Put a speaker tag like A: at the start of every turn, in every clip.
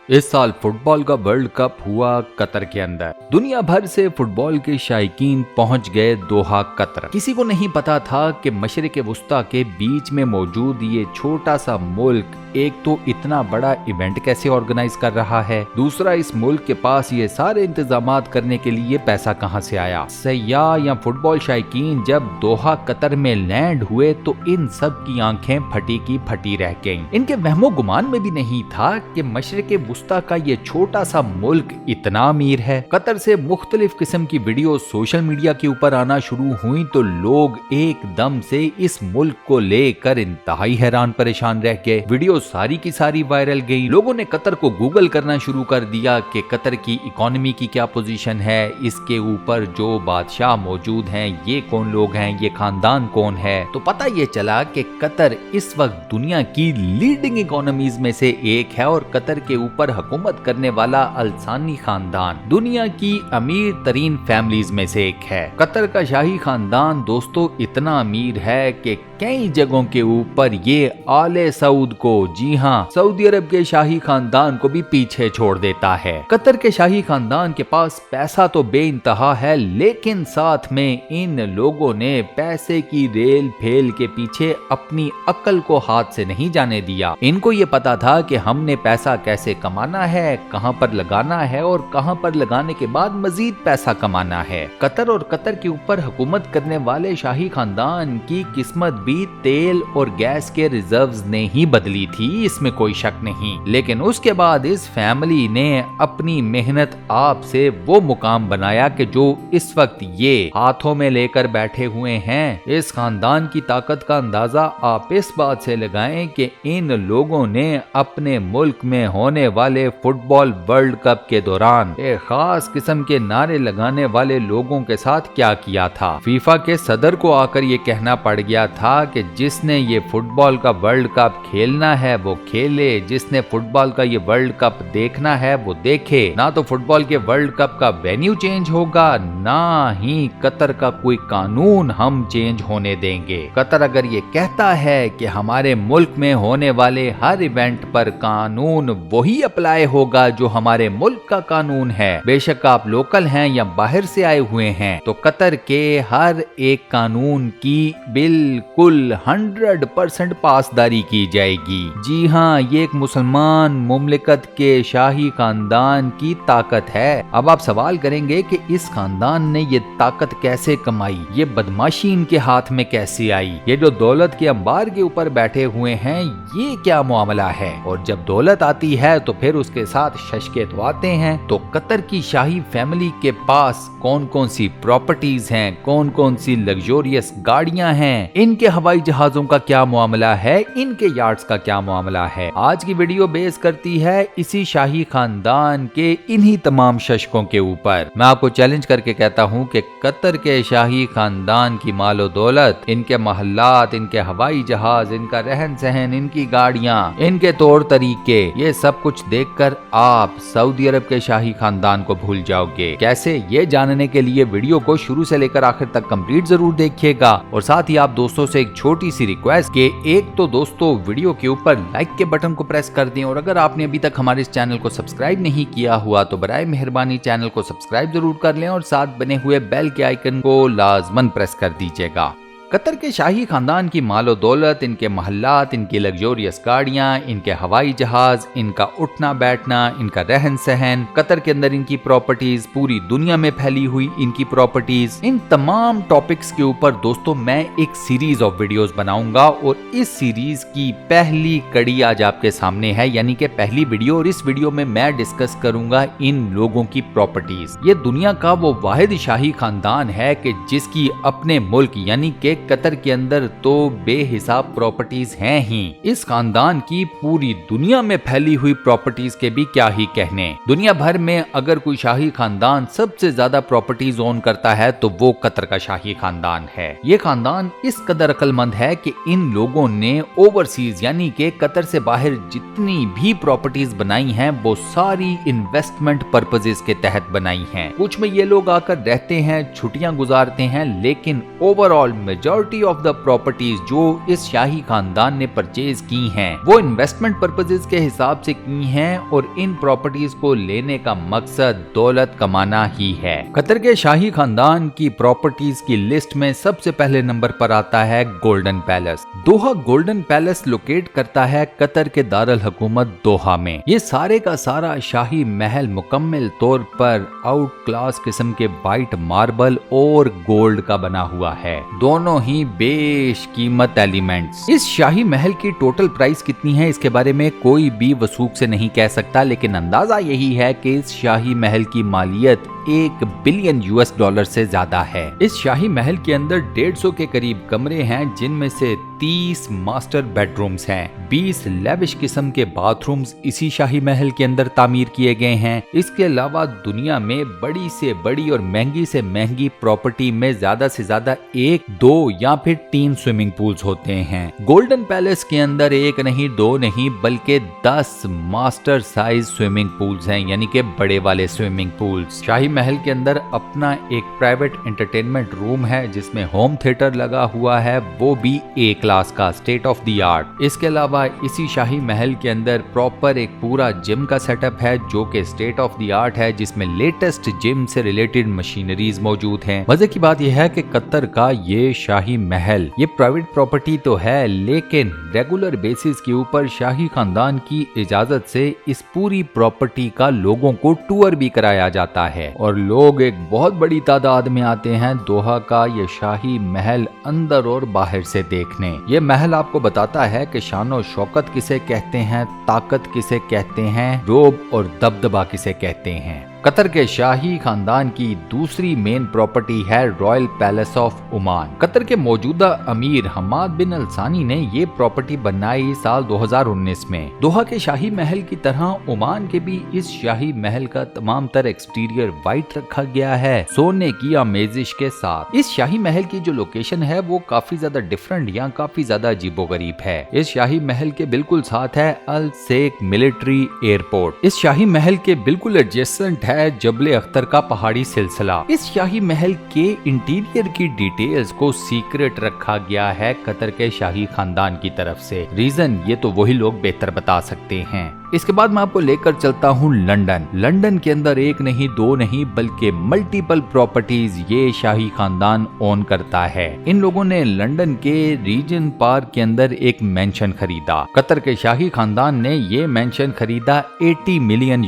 A: इस साल फुटबॉल का वर्ल्ड कप हुआ कतर के अंदर। दुनिया भर से फुटबॉल के शायकीन पहुंच गए दोहा कतर। किसी को नहीं पता था कि मशरिक वुस्ता के बीच में मौजूद ये छोटा सा मुल्क एक तो इतना बड़ा इवेंट कैसे ऑर्गेनाइज कर रहा है, दूसरा इस मुल्क के पास ये सारे इंतजामात करने के लिए पैसा कहां से आया। सयाह या फुटबॉल शायकीन जब दोहा कतर में लैंड हुए तो इन सब की आंखें फटी की फटी रह गईं। इनके वहमो गुमान में भी नहीं था कि मशरिक वुस्ता का ये छोटा सा मुल्क इतना अमीर है। कतर से मुख्तलिफ किस्म की वीडियो सोशल मीडिया के ऊपर आना शुरू हुई तो लोग एकदम से इस मुल्क को लेकर इंतहाई हैरान परेशान रह गए। वीडियो सारी की सारी वायरल गई। लोगों ने कतर को गूगल करना शुरू कर दिया कि कतर की इकोनॉमी की क्या पोजीशन है, इसके ऊपर जो बादशाह मौजूद हैं ये कौन लोग हैं, ये खानदान कौन है। तो पता ये चला कि कतर इस वक्त दुनिया की लीडिंग इकोनॉमीज में से एक है और कतर के ऊपर हुकूमत करने वाला अल-सानी खानदान दुनिया की अमीर तरीन फैमिलीज में से एक है। कतर का शाही खानदान दोस्तों इतना अमीर है कि कई जगहों के ऊपर ये आले सऊद को, जी हाँ, सऊदी अरब के शाही खानदान को भी पीछे छोड़ देता है। कतर के शाही खानदान के पास पैसा तो बेइंतहा है, लेकिन साथ में इन लोगों ने पैसे की रेल फेल के पीछे अपनी अक्ल को हाथ से नहीं जाने दिया। इनको ये पता था कि हमने पैसा कैसे कमाना है, कहां पर लगाना है और कहां पर लगाने के बाद मजीद पैसा कमाना है। कतर और कतर के ऊपर हुकूमत करने वाले शाही खानदान की किस्मत भी तेल और गैस के रिजर्व्स ने ही बदली थी, इसमें कोई शक नहीं। लेकिन उसके बाद इस फैमिली ने अपनी मेहनत आप से वो मुकाम बनाया कि जो इस वक्त ये हाथों में लेकर बैठे हुए हैं। इस खानदान की ताकत का अंदाजा आप इस बात से लगाएं कि इन लोगों ने अपने मुल्क में होने वाले फुटबॉल वर्ल्ड कप के दौरान एक खास किस्म के नारे लगाने वाले लोगों के साथ क्या किया था। फीफा के सदर को आकर ये कहना पड़ गया था कि जिसने ये फुटबॉल का वर्ल्ड कप खेलना है वो खेले, जिसने फुटबॉल का ये वर्ल्ड कप देखना है वो देखे। ना तो फुटबॉल के वर्ल्ड कप का वेन्यू चेंज होगा, ना ही कतर का कोई कानून हम चेंज होने देंगे। कतर अगर ये कहता है कि हमारे मुल्क में होने वाले हर इवेंट पर कानून वही अप्लाई होगा जो हमारे मुल्क का कानून है, बेशक आप लोकल हैं या बाहर से आए हुए हैं, तो कतर के हर एक कानून की बिल्कुल 100% पासदारी की जाएगी। जी हाँ, ये एक मुसलमान मुमलिकत के शाही खानदान की ताकत है। अब आप सवाल करेंगे कि इस खानदान ने ये ताकत कैसे कमाई, ये बदमाशी इनके हाथ में कैसे आई, ये जो दौलत के अंबार के ऊपर बैठे हुए हैं ये क्या मामला है। और जब दौलत आती है तो फिर उसके साथ शशके तो आते हैं। तो कतर की शाही फैमिली के पास कौन कौन सी प्रॉपर्टीज हैं, कौन कौन सी लग्जोरियस गाड़ियां हैं, इनके हवाई जहाजों का क्या मामला है, इनके यार्ड्स का क्या मामला है। आज की वीडियो बेस करती है इसी शाही खानदान के इन्हीं तमाम शशकों के ऊपर। मैं आपको चैलेंज करके कहता हूँ कि कतर के शाही खानदान की मालो दौलत, इनके महल्लात, इनके हवाई जहाज, इनका रहन सहन, इनकी गाड़ियां, इनके तौर तरीके, ये सब कुछ देखकर आप सऊदी अरब के शाही खानदान को भूल जाओगे। कैसे, ये जानने के लिए वीडियो को शुरू से लेकर आखिर तक कंप्लीट जरूर देखिएगा। और साथ ही आप दोस्तों से एक छोटी सी रिक्वेस्ट कि एक तो दोस्तों वीडियो के ऊपर लाइक के बटन को प्रेस कर दें, और अगर आपने अभी तक हमारे इस चैनल को सब्सक्राइब नहीं किया हुआ तो बराए मेहरबानी चैनल को सब्सक्राइब जरूर कर लें और साथ बने हुए बेल के आइकन को लाजमन प्रेस कर दीजिएगा। कतर के शाही खानदान की मालो दौलत, इनके महल्लात, इनकी लग्जोरियस गाड़ियां, इनके हवाई जहाज, इनका उठना बैठना, इनका रहन सहन, कतर के अंदर इनकी प्रॉपर्टीज, पूरी दुनिया में फैली हुई इनकी प्रॉपर्टीज, इन तमाम टॉपिक्स के ऊपर दोस्तों मैं एक सीरीज ऑफ वीडियोस बनाऊंगा। और इस सीरीज की पहली कड़ी आज आपके सामने है, यानी कि पहली वीडियो। और इस वीडियो में मैं डिस्कस करूंगा इन लोगों की प्रॉपर्टीज। ये दुनिया का वो वाहिद शाही खानदान है कि जिसकी अपने मुल्क यानी कि कतर के अंदर तो बेहिसाब प्रॉपर्टीज हैं ही। इस खानदान की पूरी दुनिया में फैली हुई प्रॉपर्टीज के भी क्या ही कहने। दुनिया भर में अगर कोई शाही खानदान सबसे ज्यादा प्रॉपर्टीज ओन करता है तो वो कतर का शाही खानदान है। ये खानदान इस कदर अक्लमंद है कि इन लोगों ने ओवरसीज यानी कि कतर से बाहर जितनी भी प्रॉपर्टीज बनाई हैं वो सारी इन्वेस्टमेंट पर्पजेस के तहत बनाई हैं। कुछ में ये लोग आकर रहते हैं, छुट्टियां गुजारते हैं, लेकिन overall majority majority of the properties जो इस शाही खानदान ने परचेज की हैं वो इन्वेस्टमेंट पर्पसेस के हिसाब से की हैं और इन प्रॉपर्टीज को लेने का मकसद दौलत कमाना ही है। कतर के शाही खानदान की प्रॉपर्टीज की लिस्ट में सबसे पहले नंबर पर आता है गोल्डन पैलेस। दोहा गोल्डन पैलेस लोकेट करता है कतर के दारुल हुकूमत दोहा में। ये सारे का सारा शाही महल मुकम्मल तौर पर आउट क्लास किस्म के वाइट मार्बल और गोल्ड का बना हुआ है, दोनों ही बेशकीमत एलिमेंट्स। इस शाही महल की टोटल प्राइस कितनी है इसके बारे में कोई भी वसूख से नहीं कह सकता, लेकिन अंदाजा यही है कि इस शाही महल की मालियत $1 बिलियन से ज्यादा है। इस शाही महल के अंदर 150 के करीब कमरे हैं, जिनमें से 30 मास्टर बेडरूम्स हैं। 20 लेविश किस्म के बाथरूम्स इसी शाही महल के अंदर तामीर किए गए हैं। इसके अलावा दुनिया में बड़ी से बड़ी और महंगी से महंगी प्रॉपर्टी में ज्यादा से ज्यादा 1, 2 या फिर 3 स्विमिंग पूल्स होते हैं। गोल्डन पैलेस के अंदर 1 नहीं 2 नहीं बल्कि 10 मास्टर साइज स्विमिंग पूल्स हैं, यानी कि बड़े वाले स्विमिंग पूल्स। शाही महल के अंदर अपना एक प्राइवेट एंटरटेनमेंट रूम है जिसमें होम थिएटर लगा हुआ है, वो भी A क्लास का, स्टेट ऑफ द आर्ट। इसके अलावा इसी शाही महल के अंदर प्रॉपर एक पूरा जिम का सेटअप है जो कि स्टेट ऑफ द आर्ट है, जिसमें लेटेस्ट जिम से रिलेटेड मशीनरीज मौजूद हैं। मजे की बात यह है कि कतर का ये शाही महल ये प्राइवेट प्रॉपर्टी तो है, लेकिन रेगुलर बेसिस के ऊपर शाही खानदान की इजाजत से इस पूरी प्रॉपर्टी का लोगों को टूर भी कराया जाता है और लोग एक बहुत बड़ी तादाद में आते हैं दोहा का ये शाही महल अंदर और बाहर से देखने। ये महल आपको बताता है कि शानो शौकत किसे कहते हैं, ताकत किसे कहते हैं, रोब और दबदबा किसे कहते हैं। कतर के शाही खानदान की दूसरी मेन प्रॉपर्टी है royal palace of Oman. Qatar के मौजूदा अमीर हमाद बिन अल सानी ने ये प्रॉपर्टी बनाई साल 2019 में। दोहा के शाही महल की तरह ओमान के भी इस शाही महल का तमाम तर एक्सटीरियर वाइट रखा गया है, सोने की आमेजिश के साथ। इस शाही महल की जो लोकेशन है वो काफी ज्यादा डिफरेंट या काफी ज्यादा अजीबोगरीब है। इस शाही महल के बिल्कुल साथ है अल शेख मिलिट्री एयरपोर्ट। इस शाही महल के बिल्कुल एडजेसेंट है जबले अख्तर का पहाड़ी सिलसिला। इस शाही महल के इंटीरियर की डिटेल्स को सीक्रेट रखा गया है कतर के शाही खानदान की तरफ से। रीजन ये तो वही लोग बेहतर बता सकते हैं। इसके बाद मैं आपको लेकर चलता हूँ लंदन। लंदन के अंदर 1 नहीं 2 नहीं बल्कि मल्टीपल प्रॉपर्टीज ये शाही खानदान ओन करता है। इन लोगों ने लंदन के रीजन पार्क के अंदर एक मेंशन खरीदा। कतर के शाही खानदान ने ये मेंशन खरीदा $80 मिलियन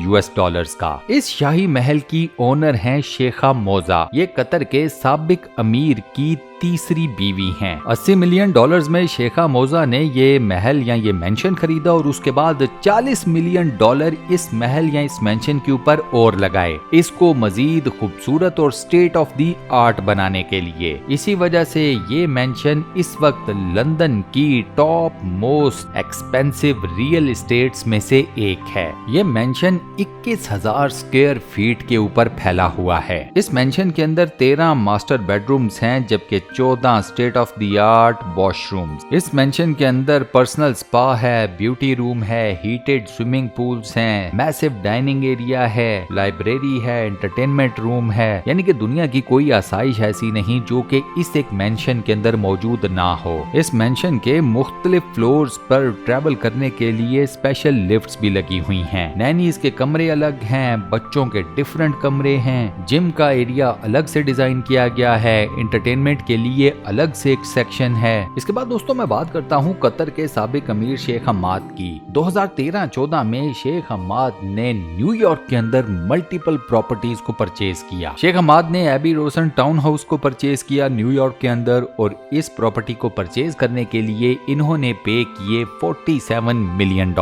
A: का। इस शाही महल की ओनर हैं शेखा मोजा। ये कतर के साबिक अमीर की तीसरी बीवी हैं। $80 मिलियन में शेखा मोजा ने ये महल या ये मेंशन खरीदा और उसके बाद $40 मिलियन इस महल या इस मेंशन के ऊपर और लगाए, इसको मजीद खूबसूरत और स्टेट ऑफ द आर्ट बनाने के लिए। इसी वजह से ये मेंशन इस वक्त लंदन की top most expensive real estates में से एक है। ये मेंशन 21,000 स्क्वायर फीट के ऊपर फैला हुआ है। इस मेंशन के अंदर 13 मास्टर बेडरूम्स हैं जबकि 14 state of the art washrooms. इस मेंशन के अंदर पर्सनल स्पा है, ब्यूटी रूम है, हीटेड स्विमिंग पूल्स हैं, मैसिव डाइनिंग एरिया है, लाइब्रेरी है, एंटरटेनमेंट रूम है। यानी कि दुनिया की कोई आसाइश ऐसी नहीं जो कि इस एक मेंशन के अंदर मौजूद ना हो। इस मेंशन के मुख्तलिफ फ्लोर्स पर ट्रैवल करने के लिए स्पेशल लिफ्ट्स भी लगी हुई हैं। नैनीज के कमरे अलग हैं, बच्चों के डिफरेंट कमरे हैं, जिम का एरिया अलग से डिजाइन किया गया है, एंटरटेनमेंट के लिए अलग से एक सेक्शन है। इसके बाद दोस्तों मैं बात करता हूँ कतर के साबिक अमीर शेख हमाद की। 2013-14 में शेख हमाद ने न्यूयॉर्क के अंदर मल्टीपल प्रॉपर्टीज को परचेज किया। शेख हमाद ने एबी रोसन टाउन हाउस को परचेज किया न्यूयॉर्क के अंदर और इस प्रॉपर्टी को परचेज करने के लिए इन्होंने पे किए $47 मिलियन।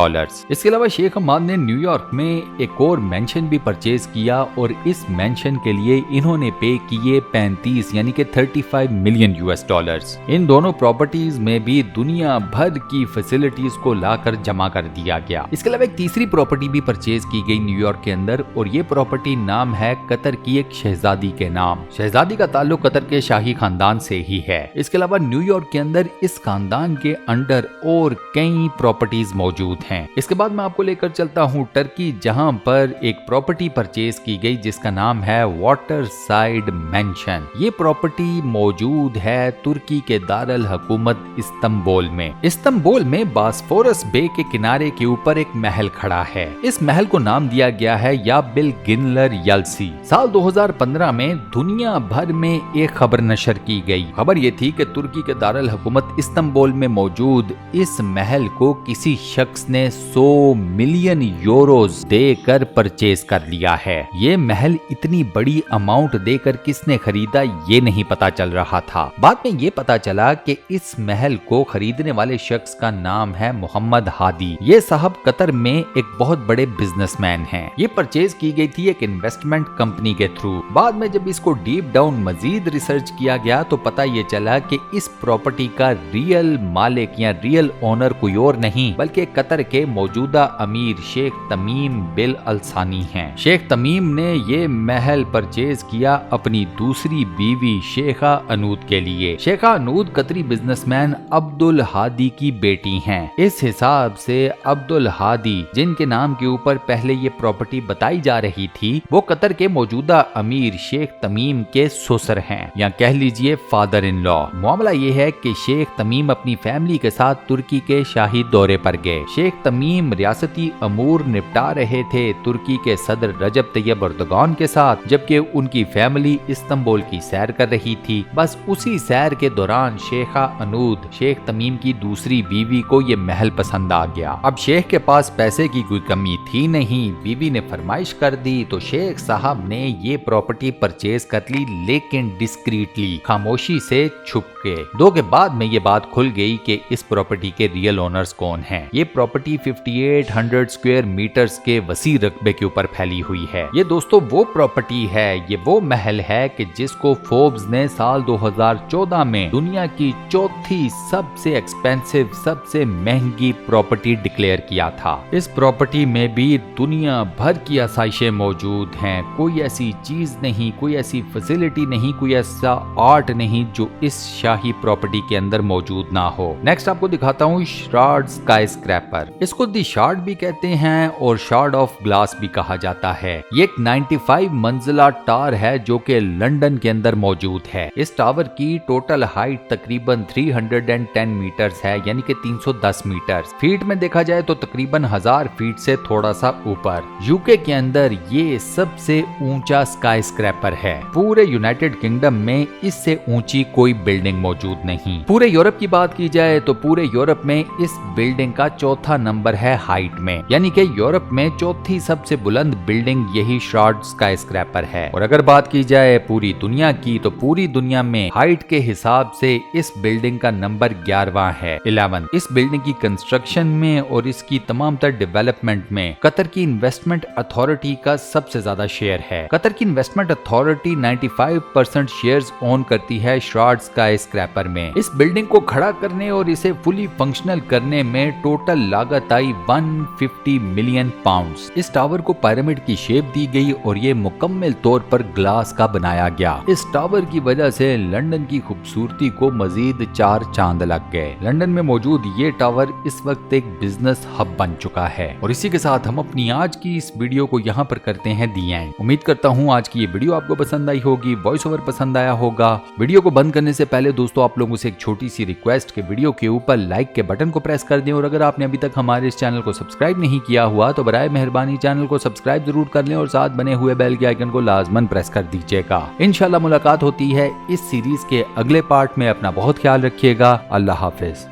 A: इसके अलावा शेख हमाद ने न्यूयॉर्क में एक और मेंशन भी परचेज किया और इस मेंशन के लिए इन्होंने पे किए 35 यानी कि $35 मिलियन। इन दोनों प्रॉपर्टीज में भी दुनिया भर की फैसिलिटीज को लाकर जमा कर दिया गया। इसके अलावा एक तीसरी प्रॉपर्टी भी परचेज की गई न्यूयॉर्क के अंदर और ये प्रॉपर्टी नाम है कतर की एक शहजादी के नाम। शहजादी का ताल्लुक कतर के शाही खानदान से ही है। इसके अलावा न्यूयॉर्क के अंदर इस खानदान के अंडर और कई प्रॉपर्टीज मौजूद हैं। इसके बाद मैं आपको लेकर चलता हूँ टर्की, जहाँ पर एक प्रॉपर्टी परचेज की गई जिसका नाम है वाटर साइड मेंशन। ये प्रॉपर्टी मौजूद मौजूद है तुर्की के दारुल हुकूमत इस्तांबुल में। इस्तांबुल में बास्फोरस बे के किनारे के ऊपर एक महल खड़ा है। इस महल को नाम दिया गया है याबिल गिनलर यल्सी। साल 2015 में दुनिया भर में एक खबर नशर की गई। खबर ये थी कि तुर्की के दारुल हुकूमत इस्तांबुल में मौजूद इस महल को किसी शख्स ने 100 मिलियन यूरोज देकर परचेज कर लिया है। ये महल इतनी बड़ी अमाउंट देकर किसने खरीदा ये नहीं पता चल रहा था। बाद में ये पता चला कि इस महल को खरीदने वाले शख्स का नाम है मोहम्मद हादी। ये साहब कतर में एक बहुत बड़े बिजनेसमैन हैं। ये परचेज की गई थी एक इन्वेस्टमेंट कंपनी के थ्रू। बाद में जब इसको डीप डाउन मजीद रिसर्च किया गया तो पता ये चला कि इस प्रॉपर्टी का रियल मालिक या रियल ओनर कोई और नहीं बल्कि कतर के मौजूदा अमीर शेख तमीम बिन अल-सानी हैं। शेख तमीम ने ये महल परचेज किया अपनी दूसरी बीवी शेखा अनूद के लिए। शेखा अनूद कतरी बिजनेसमैन अब्दुल हादी की बेटी हैं। इस हिसाब से अब्दुल हादी जिनके नाम के ऊपर पहले ये प्रॉपर्टी बताई जा रही थी वो कतर के मौजूदा अमीर शेख तमीम के ससुर हैं या कह लीजिए फादर इन लॉ। मामला ये है कि शेख तमीम अपनी फैमिली के साथ तुर्की के शाही दौरे पर गए। शेख तमीम रियासती अमूर निपटा रहे थे तुर्की के सदर रजब तैयब एर्दोगान के साथ, जबकि उनकी फैमिली इस्तांबुल की सैर कर रही थी। बस उसी सैर के दौरान शेखा अनूद शेख तमीम की दूसरी बीवी को ये महल पसंद आ गया। अब शेख के पास पैसे की कोई कमी थी नहीं, बीवी ने फरमाइश कर दी तो शेख साहब ने ये प्रॉपर्टी परचेज कर ली, लेकिन डिस्क्रीटली खामोशी से छुप के। दो के बाद में ये बात खुल गई कि इस प्रॉपर्टी के रियल ओनर्स कौन हैं। ये प्रॉपर्टी 5800 स्क्वायर मीटर्स के वसी रकबे के ऊपर फैली हुई है। ये दोस्तों वो प्रॉपर्टी है, ये वो महल है कि जिसको फोर्ब्स ने साल 2014 में दुनिया की चौथी सबसे एक्सपेंसिव सबसे महंगी प्रॉपर्टी डिक्लेयर किया था। इस प्रॉपर्टी में भी दुनिया भर की आसाइशें मौजूद हैं। कोई ऐसी चीज नहीं, कोई ऐसी फैसिलिटी नहीं, कोई ऐसा आर्ट नहीं जो इस शाही प्रॉपर्टी के अंदर मौजूद ना हो। नेक्स्ट आपको दिखाता हूँ शार्ड स्काई स्क्रैपर। इसको दी शार्ड भी कहते हैं और शार्ड ऑफ ग्लास भी कहा जाता है। ये एक 95 मंजिला टावर है जो कि लंदन के अंदर मौजूद है। इस टावर की टोटल हाइट तकरीबन 310 मीटर्स है, यानी कि 310 मीटर। फीट में देखा जाए तो तकरीबन 1000 फीट से थोड़ा सा ऊपर। यूके के अंदर ये सबसे ऊंचा स्काई स्क्रैपर है। पूरे यूनाइटेड किंगडम में इससे ऊंची कोई बिल्डिंग मौजूद नहीं। पूरे यूरोप की बात की जाए तो पूरे यूरोप में इस बिल्डिंग का चौथा नंबर है हाइट में, यानी कि यूरोप में चौथी सबसे बुलंद बिल्डिंग यही शार्ड स्काई स्क्रैपर है। और अगर बात की जाए पूरी दुनिया की तो पूरी दुनिया में हाइट के हिसाब से इस बिल्डिंग का नंबर 11वां है, 11। इस बिल्डिंग की कंस्ट्रक्शन में और इसकी तमाम तर डेवलपमेंट में कतर की इन्वेस्टमेंट अथॉरिटी का सबसे ज्यादा शेयर है। कतर की इन्वेस्टमेंट अथॉरिटी 95% शेयर्स ओन करती है शार्ड स्काई स्क्रैपर में। इस बिल्डिंग को खड़ा करने और इसे फुली फंक्शनल करने में टोटल लागत आई 150 मिलियन पाउंड्स। इस टावर को पिरामिड की शेप दी गई और ये मुकम्मल तौर पर ग्लास का बनाया गया। इस टावर की वजह से लंदन की खूबसूरती को मजीद 4 चांद लग गए। लंदन में मौजूद ये टावर इस वक्त एक बिजनेस हब बन चुका है। और इसी के साथ हम अपनी आज की इस वीडियो को यहाँ पर करते हैं दी एंड। उम्मीद करता हूँ आज की ये वीडियो आपको पसंद आई होगी, वॉइस ओवर पसंद आया होगा। वीडियो को बंद करने से पहले दोस्तों आप लोगों से एक छोटी सी रिक्वेस्ट के वीडियो के ऊपर लाइक के बटन को प्रेस कर दें और अगर आपने अभी तक हमारे इस चैनल को सब्सक्राइब नहीं किया हुआ तो बराए मेहरबानी चैनल को सब्सक्राइब जरूर कर लें और साथ बने हुए बेल के आइकन को लाजमन प्रेस कर दीजिएगा। इंशाल्लाह मुलाकात होती है इस सीरीज के अगले पार्ट में। अपना बहुत ख्याल रखिएगा। अल्लाह हाफिज।